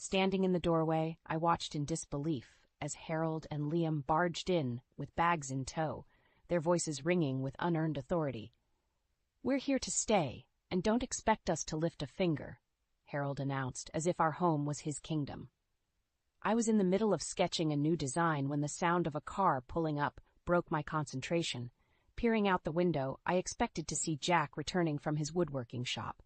Standing in the doorway, I watched in disbelief as Harold and Liam barged in with bags in tow, their voices ringing with unearned authority. "We're here to stay, and don't expect us to lift a finger," Harold announced, as if our home was his kingdom. I was in the middle of sketching a new design when the sound of a car pulling up broke my concentration. Peering out the window, I expected to see Jack returning from his woodworking shop.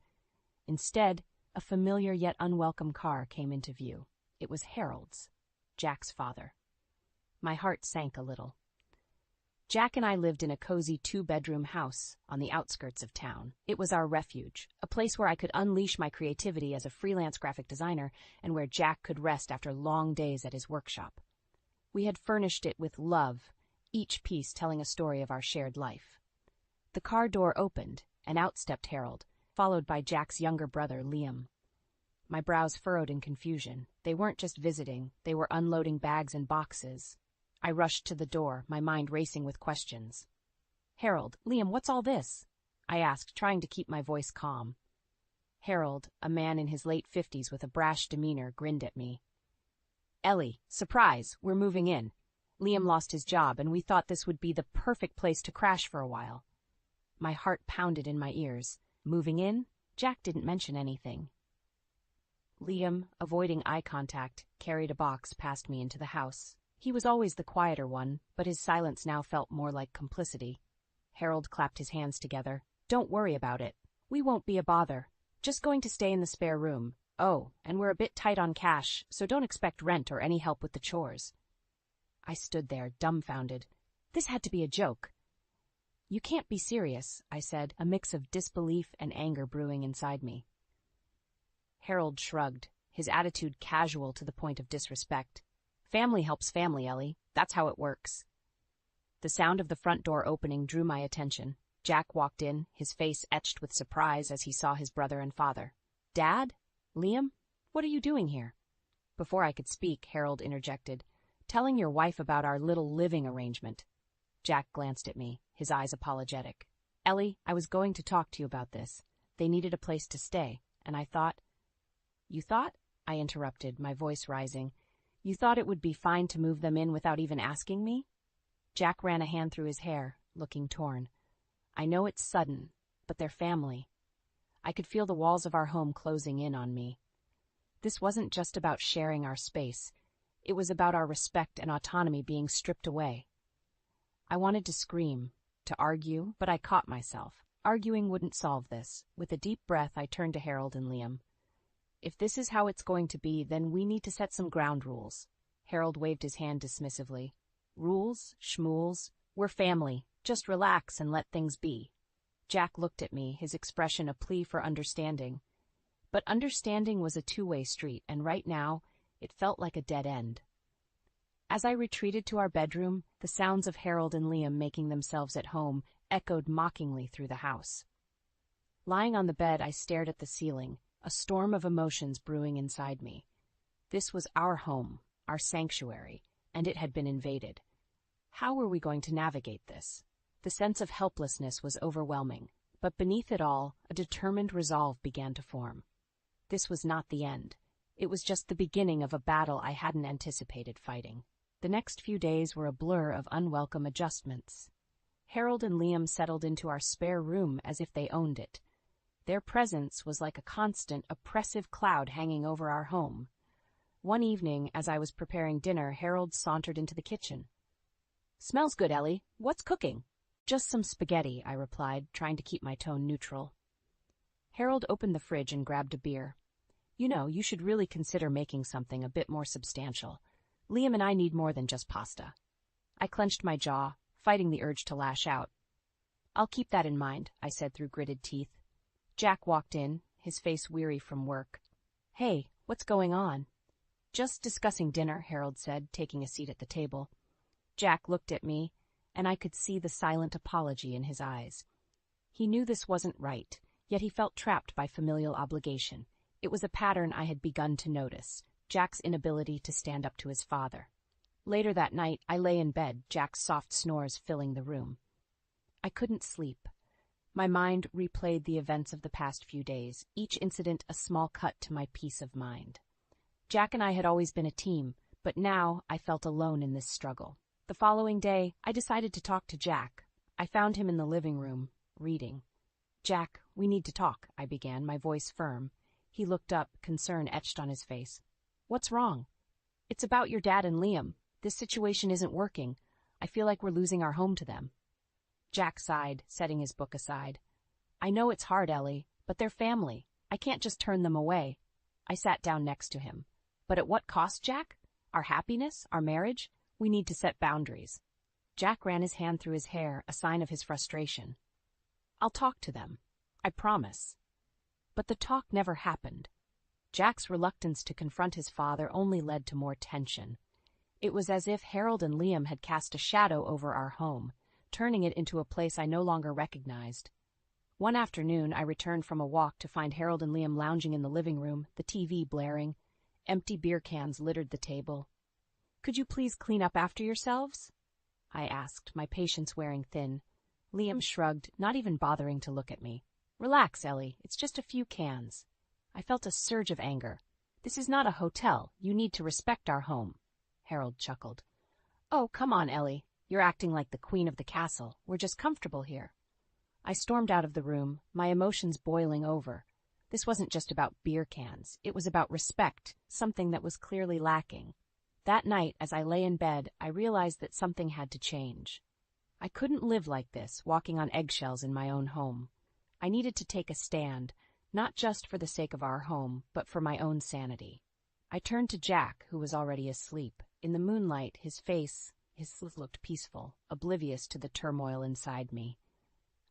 Instead, a familiar yet unwelcome car came into view. It was Harold's, Jack's father. My heart sank a little. Jack and I lived in a cozy 2-bedroom house on the outskirts of town. It was our refuge, a place where I could unleash my creativity as a freelance graphic designer and where Jack could rest after long days at his workshop. We had furnished it with love, each piece telling a story of our shared life. The car door opened, and out stepped Harold, followed by Jack's younger brother, Liam. My brows furrowed in confusion. They weren't just visiting, they were unloading bags and boxes. I rushed to the door, my mind racing with questions. "Harold, Liam, what's all this?" I asked, trying to keep my voice calm. Harold, a man in his late 50s with a brash demeanor, grinned at me. "Ellie, surprise, we're moving in. Liam lost his job, and we thought this would be the perfect place to crash for a while." My heart pounded in my ears. Moving in? Jack didn't mention anything. Liam, avoiding eye contact, carried a box past me into the house. He was always the quieter one, but his silence now felt more like complicity. Harold clapped his hands together. "Don't worry about it. We won't be a bother. Just going to stay in the spare room. Oh, and we're a bit tight on cash, so don't expect rent or any help with the chores." I stood there, dumbfounded. This had to be a joke. "You can't be serious," I said, a mix of disbelief and anger brewing inside me. Harold shrugged, his attitude casual to the point of disrespect. "Family helps family, Ellie. That's how it works." The sound of the front door opening drew my attention. Jack walked in, his face etched with surprise as he saw his brother and father. "Dad? Liam? What are you doing here?" Before I could speak, Harold interjected. "Telling your wife about our little living arrangement." Jack glanced at me, his eyes apologetic. "Ellie, I was going to talk to you about this. They needed a place to stay, and I thought—" "You thought?" I interrupted, my voice rising. "You thought it would be fine to move them in without even asking me?" Jack ran a hand through his hair, looking torn. "I know it's sudden, but they're family." I could feel the walls of our home closing in on me. This wasn't just about sharing our space. It was about our respect and autonomy being stripped away. I wanted to scream, to argue, but I caught myself. Arguing wouldn't solve this. With a deep breath, I turned to Harold and Liam. "If this is how it's going to be, then we need to set some ground rules." Harold waved his hand dismissively. "Rules? Schmools? We're family. Just relax and let things be." Jack looked at me, his expression a plea for understanding. But understanding was a two-way street, and right now, it felt like a dead end. As I retreated to our bedroom, the sounds of Harold and Liam making themselves at home echoed mockingly through the house. Lying on the bed, I stared at the ceiling, a storm of emotions brewing inside me. This was our home, our sanctuary, and it had been invaded. How were we going to navigate this? The sense of helplessness was overwhelming, but beneath it all, a determined resolve began to form. This was not the end. It was just the beginning of a battle I hadn't anticipated fighting. The next few days were a blur of unwelcome adjustments. Harold and Liam settled into our spare room as if they owned it. Their presence was like a constant, oppressive cloud hanging over our home. One evening, as I was preparing dinner, Harold sauntered into the kitchen. "Smells good, Ellie. What's cooking?" "Just some spaghetti," I replied, trying to keep my tone neutral. Harold opened the fridge and grabbed a beer. "You know, you should really consider making something a bit more substantial. Liam and I need more than just pasta." I clenched my jaw, fighting the urge to lash out. "I'll keep that in mind," I said through gritted teeth. Jack walked in, his face weary from work. "Hey, what's going on?" "Just discussing dinner," Harold said, taking a seat at the table. Jack looked at me, and I could see the silent apology in his eyes. He knew this wasn't right, yet he felt trapped by familial obligation. It was a pattern I had begun to notice, Jack's inability to stand up to his father. Later that night, I lay in bed, Jack's soft snores filling the room. I couldn't sleep. My mind replayed the events of the past few days, each incident a small cut to my peace of mind. Jack and I had always been a team, but now I felt alone in this struggle. The following day, I decided to talk to Jack. I found him in the living room, reading. "Jack, we need to talk," I began, my voice firm. He looked up, concern etched on his face. "What's wrong?" "It's about your dad and Liam. This situation isn't working. I feel like we're losing our home to them." Jack sighed, setting his book aside. "I know it's hard, Ellie, but they're family. I can't just turn them away." I sat down next to him. "But at what cost, Jack? Our happiness? Our marriage? We need to set boundaries." Jack ran his hand through his hair, a sign of his frustration. "I'll talk to them. I promise." But the talk never happened. Jack's reluctance to confront his father only led to more tension. It was as if Harold and Liam had cast a shadow over our home, turning it into a place I no longer recognized. One afternoon, I returned from a walk to find Harold and Liam lounging in the living room, the TV blaring. Empty beer cans littered the table. "Could you please clean up after yourselves?" I asked, my patience wearing thin. Liam shrugged, not even bothering to look at me. "Relax, Ellie. It's just a few cans." I felt a surge of anger. "This is not a hotel. You need to respect our home." Harold chuckled. "Oh, come on, Ellie. You're acting like the queen of the castle. We're just comfortable here." I stormed out of the room, my emotions boiling over. This wasn't just about beer cans. It was about respect, something that was clearly lacking. That night, as I lay in bed, I realized that something had to change. I couldn't live like this, walking on eggshells in my own home. I needed to take a stand, not just for the sake of our home, but for my own sanity. I turned to Jack, who was already asleep. In the moonlight, his face looked peaceful, oblivious to the turmoil inside me.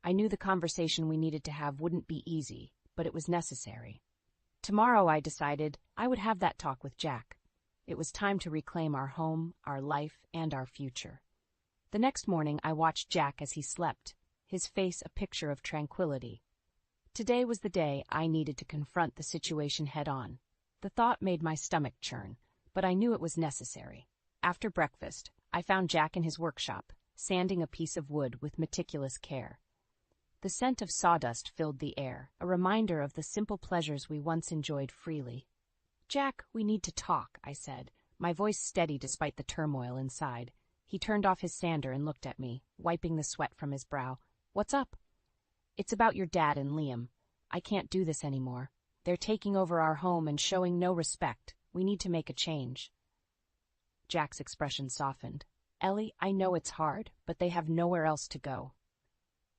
I knew the conversation we needed to have wouldn't be easy, but it was necessary. Tomorrow, I decided, I would have that talk with Jack. It was time to reclaim our home, our life, and our future. The next morning, I watched Jack as he slept, his face a picture of tranquility. Today was the day I needed to confront the situation head-on. The thought made my stomach churn, but I knew it was necessary. After breakfast, I found Jack in his workshop, sanding a piece of wood with meticulous care. The scent of sawdust filled the air, a reminder of the simple pleasures we once enjoyed freely. "Jack, we need to talk," I said, my voice steady despite the turmoil inside. He turned off his sander and looked at me, wiping the sweat from his brow. "What's up?" "It's about your dad and Liam. I can't do this anymore. They're taking over our home and showing no respect. We need to make a change." Jack's expression softened. "Ellie, I know it's hard, but they have nowhere else to go."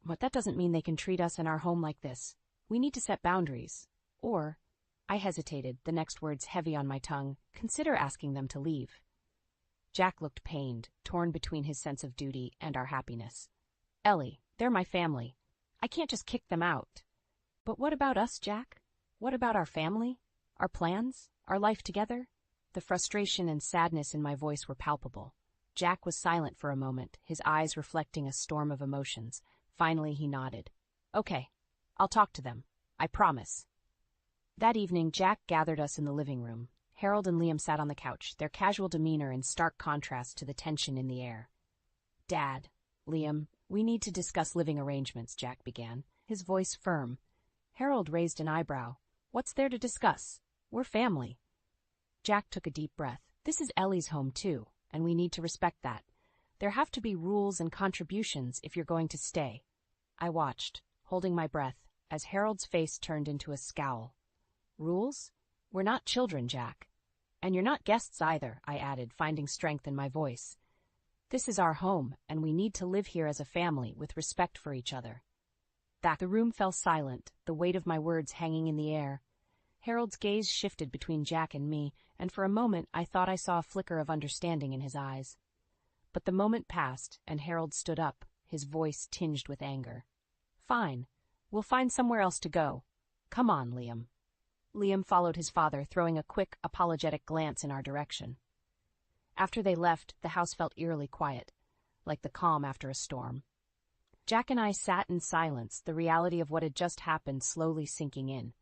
"But that doesn't mean they can treat us and our home like this. We need to set boundaries. Or," I hesitated, the next words heavy on my tongue, "consider asking them to leave." Jack looked pained, torn between his sense of duty and our happiness. "Ellie, they're my family. I can't just kick them out." "But what about us, Jack? What about our family? Our plans? Our life together?" The frustration and sadness in my voice were palpable. Jack was silent for a moment, his eyes reflecting a storm of emotions. Finally, he nodded. "Okay, I'll talk to them. I promise." That evening, Jack gathered us in the living room. Harold and Liam sat on the couch, their casual demeanor in stark contrast to the tension in the air. "Dad, Liam, we need to discuss living arrangements," Jack began, his voice firm. Harold raised an eyebrow. "What's there to discuss? We're family." Jack took a deep breath. "This is Ellie's home, too, and we need to respect that. There have to be rules and contributions if you're going to stay." I watched, holding my breath, as Harold's face turned into a scowl. "Rules? We're not children, Jack. And you're not guests either," I added, finding strength in my voice. "This is our home, and we need to live here as a family with respect for each other." The room fell silent, the weight of my words hanging in the air. Harold's gaze shifted between Jack and me, and for a moment I thought I saw a flicker of understanding in his eyes. But the moment passed, and Harold stood up, his voice tinged with anger. "Fine. We'll find somewhere else to go. Come on, Liam." Liam followed his father, throwing a quick, apologetic glance in our direction. After they left, the house felt eerily quiet, like the calm after a storm. Jack and I sat in silence, the reality of what had just happened slowly sinking in.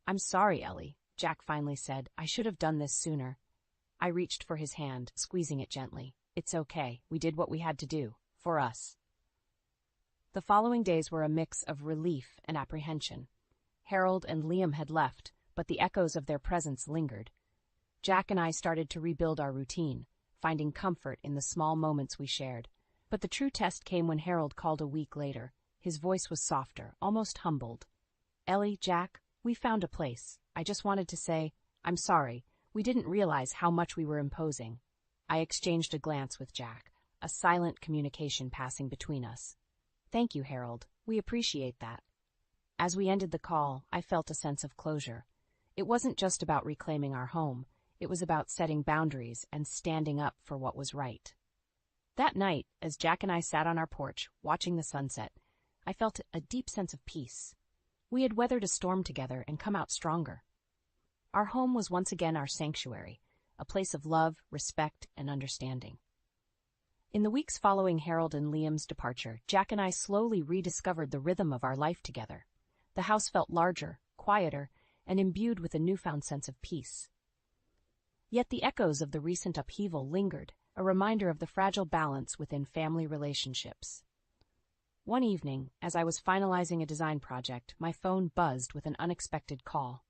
"I'm sorry, Ellie," Jack finally said. "I should have done this sooner." I reached for his hand, squeezing it gently. "It's okay. We did what we had to do. For us." The following days were a mix of relief and apprehension. Harold and Liam had left, but the echoes of their presence lingered. Jack and I started to rebuild our routine, finding comfort in the small moments we shared. But the true test came when Harold called a week later. His voice was softer, almost humbled. "Ellie, Jack, we found a place. I just wanted to say, I'm sorry. We didn't realize how much we were imposing." I exchanged a glance with Jack, a silent communication passing between us. "Thank you, Harold. We appreciate that." As we ended the call, I felt a sense of closure. It wasn't just about reclaiming our home. It was about setting boundaries and standing up for what was right. That night, as Jack and I sat on our porch, watching the sunset, I felt a deep sense of peace. We had weathered a storm together and come out stronger. Our home was once again our sanctuary, a place of love, respect, and understanding. In the weeks following Harold and Liam's departure, Jack and I slowly rediscovered the rhythm of our life together. The house felt larger, quieter, and imbued with a newfound sense of peace. Yet the echoes of the recent upheaval lingered, a reminder of the fragile balance within family relationships. One evening, as I was finalizing a design project, my phone buzzed with an unexpected call.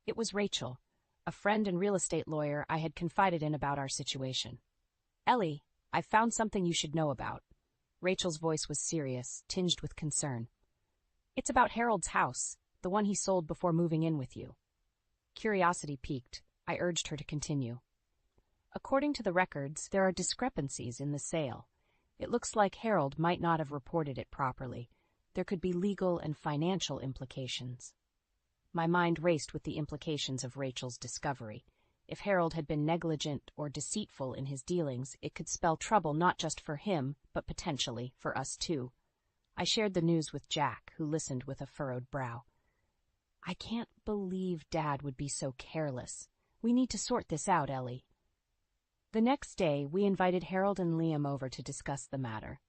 It was Rachel, a friend and real estate lawyer I had confided in about our situation. "Ellie, I've found something you should know about." Rachel's voice was serious, tinged with concern. "It's about Harold's house, the one he sold before moving in with you." Curiosity piqued. I urged her to continue. "According to the records, there are discrepancies in the sale. It looks like Harold might not have reported it properly. There could be legal and financial implications." My mind raced with the implications of Rachel's discovery. If Harold had been negligent or deceitful in his dealings, it could spell trouble not just for him, but potentially for us too. I shared the news with Jack, who listened with a furrowed brow. "I can't believe Dad would be so careless. We need to sort this out, Ellie." The next day, we invited Harold and Liam over to discuss the matter.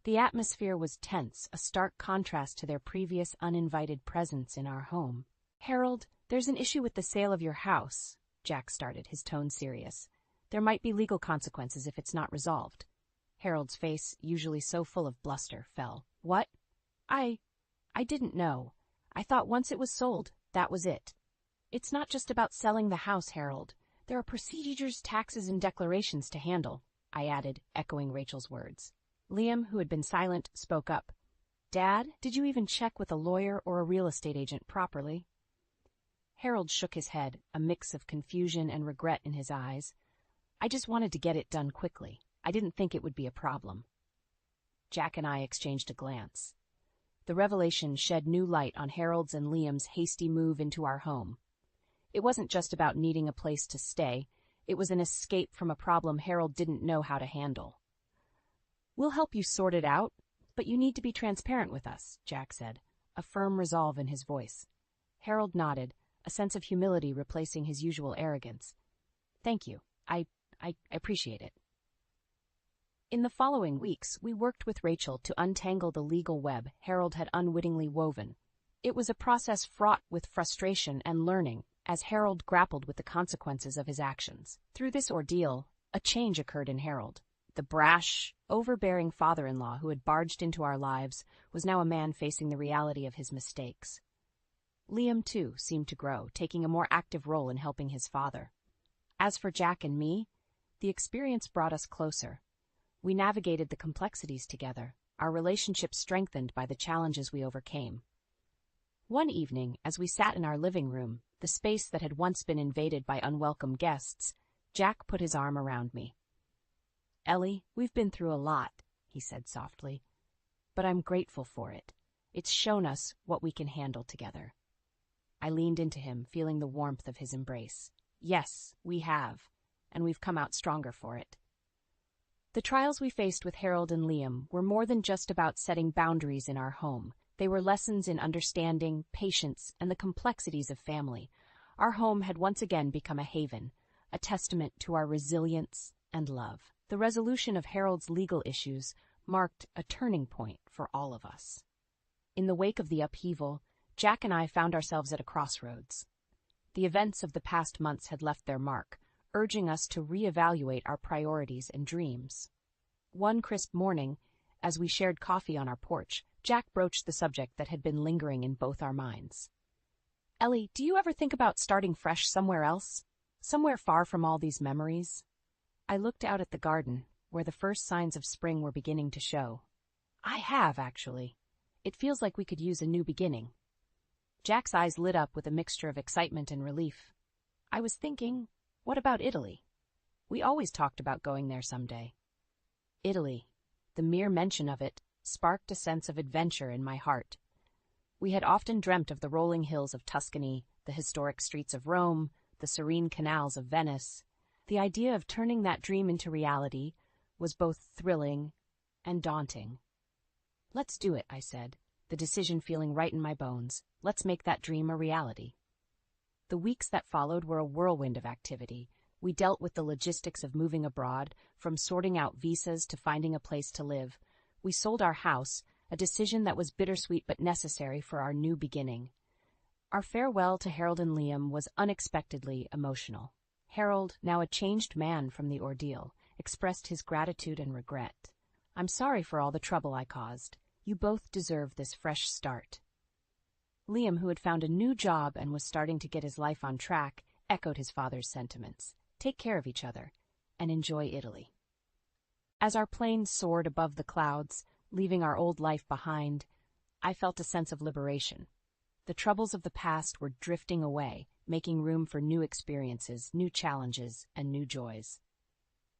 The atmosphere was tense, a stark contrast to their previous uninvited presence in our home. "Harold, there's an issue with the sale of your house," Jack started, his tone serious. "There might be legal consequences if it's not resolved." Harold's face, usually so full of bluster, fell. "What? I didn't know. I thought once it was sold, that was it." "It's not just about selling the house, Harold. There are procedures, taxes, and declarations to handle," I added, echoing Rachel's words. Liam, who had been silent, spoke up. "Dad, did you even check with a lawyer or a real estate agent properly?" Harold shook his head, a mix of confusion and regret in his eyes. "I just wanted to get it done quickly. I didn't think it would be a problem." Jack and I exchanged a glance. The revelation shed new light on Harold's and Liam's hasty move into our home. It wasn't just about needing a place to stay. It was an escape from a problem Harold didn't know how to handle. "We'll help you sort it out, but you need to be transparent with us," Jack said, a firm resolve in his voice. Harold nodded, a sense of humility replacing his usual arrogance. "Thank you. I appreciate it." In the following weeks, we worked with Rachel to untangle the legal web Harold had unwittingly woven. It was a process fraught with frustration and learning, as Harold grappled with the consequences of his actions. Through this ordeal, a change occurred in Harold. The brash, overbearing father-in-law who had barged into our lives was now a man facing the reality of his mistakes. Liam, too, seemed to grow, taking a more active role in helping his father. As for Jack and me, the experience brought us closer. We navigated the complexities together, our relationship strengthened by the challenges we overcame. One evening, as we sat in our living room, the space that had once been invaded by unwelcome guests, Jack put his arm around me. "Ellie, we've been through a lot," he said softly, "but I'm grateful for it. It's shown us what we can handle together." I leaned into him, feeling the warmth of his embrace. "Yes, we have, and we've come out stronger for it." The trials we faced with Harold and Liam were more than just about setting boundaries in our home. They were lessons in understanding, patience, and the complexities of family. Our home had once again become a haven, a testament to our resilience and love. The resolution of Harold's legal issues marked a turning point for all of us. In the wake of the upheaval, Jack and I found ourselves at a crossroads. The events of the past months had left their mark, urging us to reevaluate our priorities and dreams. One crisp morning, as we shared coffee on our porch, Jack broached the subject that had been lingering in both our minds. "Ellie, do you ever think about starting fresh somewhere else?" somewhere far from all these memories. I looked out at the garden, where the first signs of spring were beginning to show. I have, actually. It feels like we could use a new beginning. Jack's eyes lit up with a mixture of excitement and relief. I was thinking, what about Italy? We always talked about going there someday. Italy, the mere mention of it, sparked a sense of adventure in my heart. We had often dreamt of the rolling hills of Tuscany, the historic streets of Rome, the serene canals of Venice. The idea of turning that dream into reality was both thrilling and daunting. Let's do it, I said, the decision feeling right in my bones. Let's make that dream a reality. The weeks that followed were a whirlwind of activity. We dealt with the logistics of moving abroad, from sorting out visas to finding a place to live. We sold our house, a decision that was bittersweet but necessary for our new beginning. Our farewell to Harold and Liam was unexpectedly emotional. Harold, now a changed man from the ordeal, expressed his gratitude and regret. I'm sorry for all the trouble I caused. You both deserve this fresh start. Liam, who had found a new job and was starting to get his life on track, echoed his father's sentiments. Take care of each other and enjoy Italy. As our plane soared above the clouds, leaving our old life behind, I felt a sense of liberation. The troubles of the past were drifting away, making room for new experiences, new challenges, and new joys.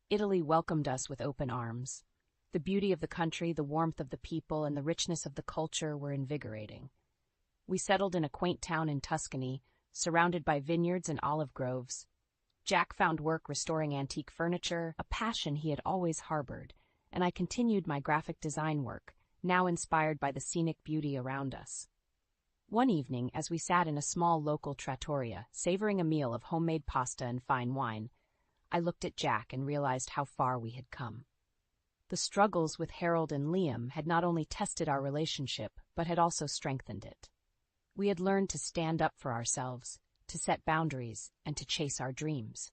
Italy welcomed us with open arms. The beauty of the country, the warmth of the people, and the richness of the culture were invigorating. We settled in a quaint town in Tuscany, surrounded by vineyards and olive groves. Jack found work restoring antique furniture, a passion he had always harbored, and I continued my graphic design work, now inspired by the scenic beauty around us. One evening, as we sat in a small local trattoria, savoring a meal of homemade pasta and fine wine, I looked at Jack and realized how far we had come. The struggles with Harold and Liam had not only tested our relationship, but had also strengthened it. We had learned to stand up for ourselves, to set boundaries, and to chase our dreams.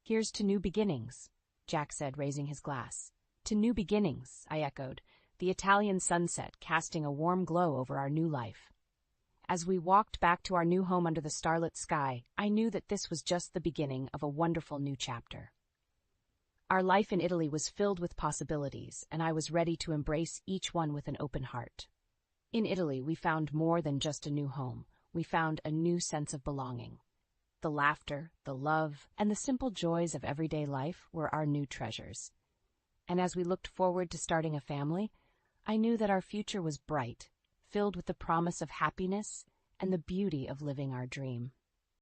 Here's to new beginnings, Jack said, raising his glass. To new beginnings, I echoed, the Italian sunset casting a warm glow over our new life. As we walked back to our new home under the starlit sky, I knew that this was just the beginning of a wonderful new chapter. Our life in Italy was filled with possibilities, and I was ready to embrace each one with an open heart. In Italy, we found more than just a new home. We found a new sense of belonging. The laughter, the love, and the simple joys of everyday life were our new treasures. And as we looked forward to starting a family, I knew that our future was bright, filled with the promise of happiness and the beauty of living our dream.